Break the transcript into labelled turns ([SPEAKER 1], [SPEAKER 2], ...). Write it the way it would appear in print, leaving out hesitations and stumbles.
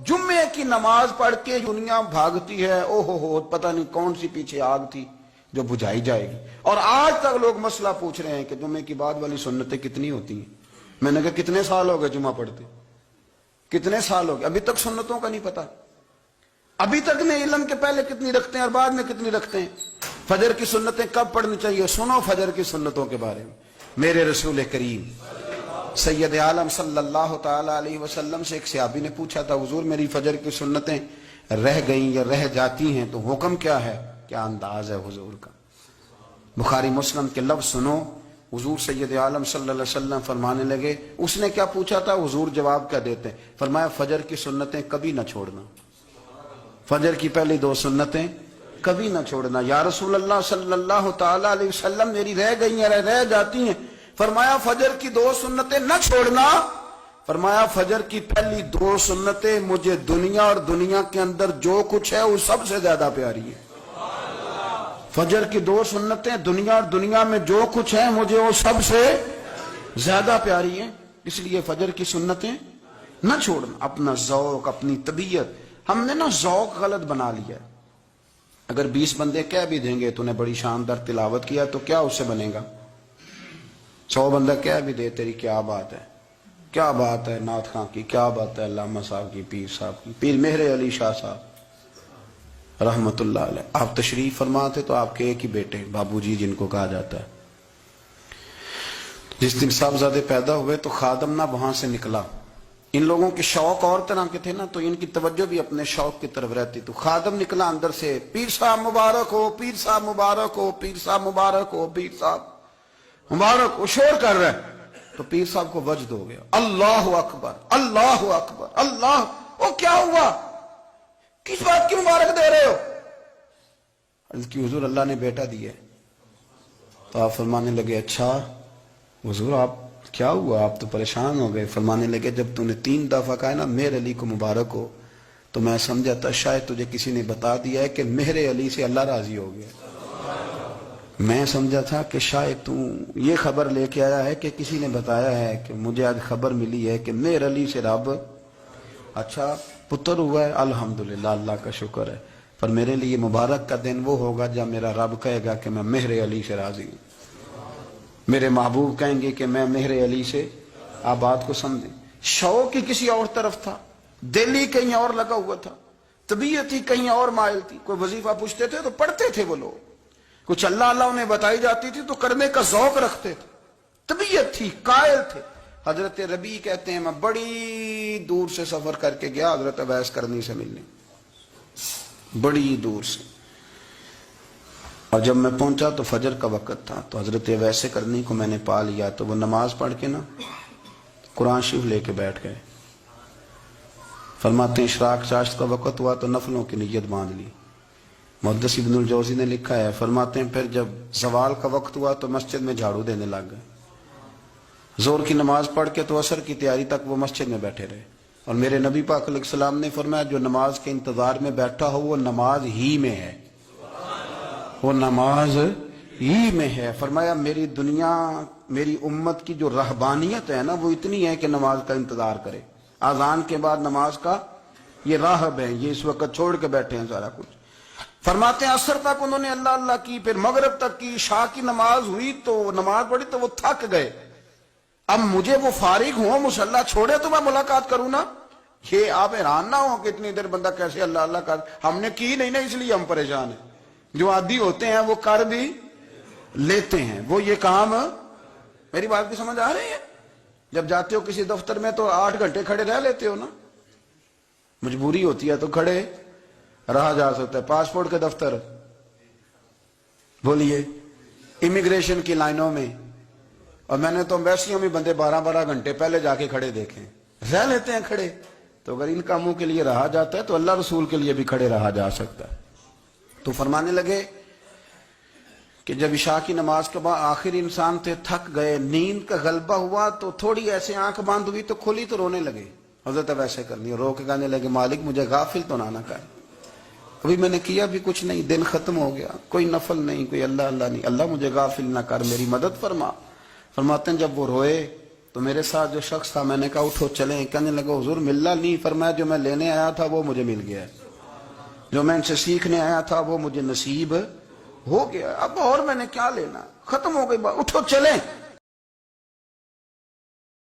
[SPEAKER 1] جمعے کی نماز پڑھ کے دنیا بھاگتی ہے، او ہو پتہ نہیں کون سی پیچھے آگ تھی جو بجھائی جائے گی۔ اور آج تک لوگ مسئلہ پوچھ رہے ہیں کہ جمعے کی بعد والی سنتیں کتنی ہوتی ہیں۔ میں نے کہا کتنے سال ہو گئے جمعہ پڑھتے، کتنے سال ہو گئے، ابھی تک سنتوں کا نہیں پتا، ابھی تک نہیں علم کے پہلے کتنی رکھتے ہیں اور بعد میں کتنی رکھتے ہیں۔ فجر کی سنتیں کب پڑھنی چاہیے؟ سنو فجر کی سنتوں کے بارے میں۔ میرے رسول کریم سید عالم صلی اللہ تعالی علیہ وسلم سے ایک صحابی نے پوچھا تھا، حضور میری فجر کی سنتیں رہ گئیں یا رہ جاتی ہیں تو حکم کیا ہے؟ کیا انداز ہے حضور کا؟ بخاری مسلم کے لفظ سنو، حضور سید عالم صلی اللہ علیہ وسلم فرمانے لگے، اس نے کیا پوچھا تھا، حضور جواب کیا دیتے ہیں؟ فرمایا فجر کی سنتیں کبھی نہ چھوڑنا، فجر کی پہلی دو سنتیں کبھی نہ چھوڑنا۔ یا رسول اللہ صلی اللہ تعالی علیہ وسلم میری رہ گئی ہیں، رہ جاتی ہیں۔ فرمایا فجر کی دو سنتیں نہ چھوڑنا، فرمایا فجر کی پہلی دو سنتیں مجھے دنیا اور دنیا کے اندر جو کچھ ہے وہ سب سے زیادہ پیاری ہے۔ فجر کی دو سنتیں دنیا اور دنیا میں جو کچھ ہے مجھے وہ سب سے زیادہ پیاری ہیں، اس لیے فجر کی سنتیں نہ چھوڑنا۔ اپنا ذوق، اپنی طبیعت، ہم نے نا ذوق غلط بنا لیا ہے۔ اگر 20 بندے کہہ بھی دیں گے تو نے بڑی شاندار تلاوت کیا تو کیا اس سے بنے گا؟ 100 بندہ کہہ بھی دے تیری کیا بات ہے، کیا بات ہے نعت خاں کی، کیا بات ہے علامہ صاحب کی، پیر صاحب کی، پیر مہر علی شاہ صاحب رحمت اللہ علیہ۔ آپ تشریف فرما تھے تو آپ کے ایک ہی بیٹے بابو جی جن کو کہا جاتا ہے، جس دن صاحبزادے پیدا ہوئے تو خادم نہ وہاں سے نکلا۔ ان لوگوں کے شوق اور طرح کے تھے نا تو ان کی توجہ بھی اپنے شوق کی طرف رہتی، تو خادم نکلا اندر سے، پیر صاحب مبارک ہو، پیر صاحب مبارک ہو، پیر صاحب مبارک ہو، پیر صاحب مبارک ہو، شور کر رہے ہیں۔ تو پیر صاحب کو وجد ہو گیا، اللہ اکبر اللہ اکبر اللہ، وہ کیا ہوا، کس بات کی مبارک دے رہے ہو؟ عرض کی حضور اللہ نے بیٹا دیا۔ تو آپ فرمانے لگے اچھا حضور آپ کیا ہوا، آپ تو پریشان ہو گئے۔ فرمانے لگے جب تو نے 3 دفعہ کہا نا مہر علی کو مبارک ہو تو میں سمجھا تھا شاید تجھے کسی نے بتا دیا ہے کہ مہر علی سے اللہ راضی ہو گیا، میں سمجھا تھا کہ شاید تو یہ خبر لے کے آیا ہے کہ کسی نے بتایا ہے کہ مجھے آج خبر ملی ہے کہ مہر علی سے رب اچھا پتر ہوا ہے، الحمدللہ اللہ کا شکر ہے، پر میرے لیے مبارک کا دن وہ ہوگا جب میرا رب کہے گا کہ میں مہر علی سے راضی ہوں، میرے محبوب کہیں گے کہ میں مہر علی سے۔ آپ بات کو سمجھیں، شوق ہی کسی اور طرف تھا، دل ہی کہیں اور لگا ہوا تھا، طبیعت ہی کہیں اور مائل تھی۔ کوئی وظیفہ پوچھتے تھے تو پڑھتے تھے وہ لوگ، کچھ اللہ اللہ انہیں بتائی جاتی تھی تو کرنے کا ذوق رکھتے تھے، طبیعت تھی، قائل تھے۔ حضرت ربیع کہتے ہیں میں بڑی دور سے سفر کر کے گیا حضرت اویس کرنی سے ملنے، بڑی دور سے، اور جب میں پہنچا تو فجر کا وقت تھا، تو حضرت اویس کرنی کو میں نے پا لیا، تو وہ نماز پڑھ کے نا قرآن شریف لے کے بیٹھ گئے۔ فرماتے ہیں اشراق چاشت کا وقت ہوا تو نفلوں کی نیت باندھ لی۔ محدث ابن الجوزی نے لکھا ہے، فرماتے ہیں پھر جب زوال کا وقت ہوا تو مسجد میں جھاڑو دینے لگ گئے، زور کی نماز پڑھ کے تو عصر کی تیاری تک وہ مسجد میں بیٹھے رہے۔ اور میرے نبی پاک علیہ السلام نے فرمایا جو نماز کے انتظار میں بیٹھا ہو وہ نماز ہی میں ہے، وہ نماز ہی میں ہے۔ فرمایا میری دنیا، میری امت کی جو رہبانیت ہے نا وہ اتنی ہے کہ نماز کا انتظار کرے، اذان کے بعد نماز کا یہ راہب ہے، یہ اس وقت چھوڑ کے بیٹھے ہیں سارا کچھ۔ فرماتے ہیں عصر تک انہوں نے اللہ اللہ کی، پھر مغرب تک کی، عشاء کی نماز ہوئی تو نماز پڑھی تو وہ تھک گئے۔ اب مجھے وہ فارغ ہوں مصلی چھوڑے تو میں ملاقات کروں نا، یہ آپ حیران نہ ہو کہ اتنی دیر بندہ کیسے اللہ اللہ کر، ہم نے کی نہیں نا اس لیے ہم پریشان ہیں۔ جو عادی ہوتے ہیں وہ کر بھی لیتے ہیں، وہ یہ کام، میری بات کی سمجھ آ رہی ہے؟ جب جاتے ہو کسی دفتر میں تو 8 گھنٹے کھڑے رہ لیتے ہو نا، مجبوری ہوتی ہے تو کھڑے رہا جا سکتا ہے۔ پاسپورٹ کے دفتر بولیے، امیگریشن کی لائنوں میں، اور میں نے تو ایمبیسیوں میں بندے 12 گھنٹے پہلے جا کے کھڑے دیکھیں، رہ لیتے ہیں کھڑے۔ تو اگر ان کاموں کے لیے رہا جاتا ہے تو اللہ رسول کے لیے بھی کھڑے رہا جا سکتا ہے۔ تو فرمانے لگے کہ جب عشاء کی نماز کے بعد آخر انسان تھے، تھک گئے، نیند کا غلبہ ہوا تو تھوڑی ایسے آنکھ بند ہوئی تو کھلی تو رونے لگے۔ حضرت ویسے کرنی رو کے کہنے لگے مالک مجھے غافل تو نہ کر، ابھی میں نے کیا بھی کچھ نہیں، دن ختم ہو گیا، کوئی نفل نہیں، کوئی اللہ اللہ نہیں، اللہ مجھے غافل نہ کر، میری مدد فرما۔ فرماتے ہیں جب وہ روئے تو میرے ساتھ جو شخص تھا، میں نے کہا اٹھو چلیں، کہنے لگا حضور ملا نہیں، فرمایا جو میں لینے آیا تھا وہ مجھے مل گیا ہے، جو میں ان سے سیکھنے آیا تھا وہ مجھے نصیب ہو گیا، اب اور میں نے کیا لینا، ختم ہو گئی بات، اٹھو چلیں۔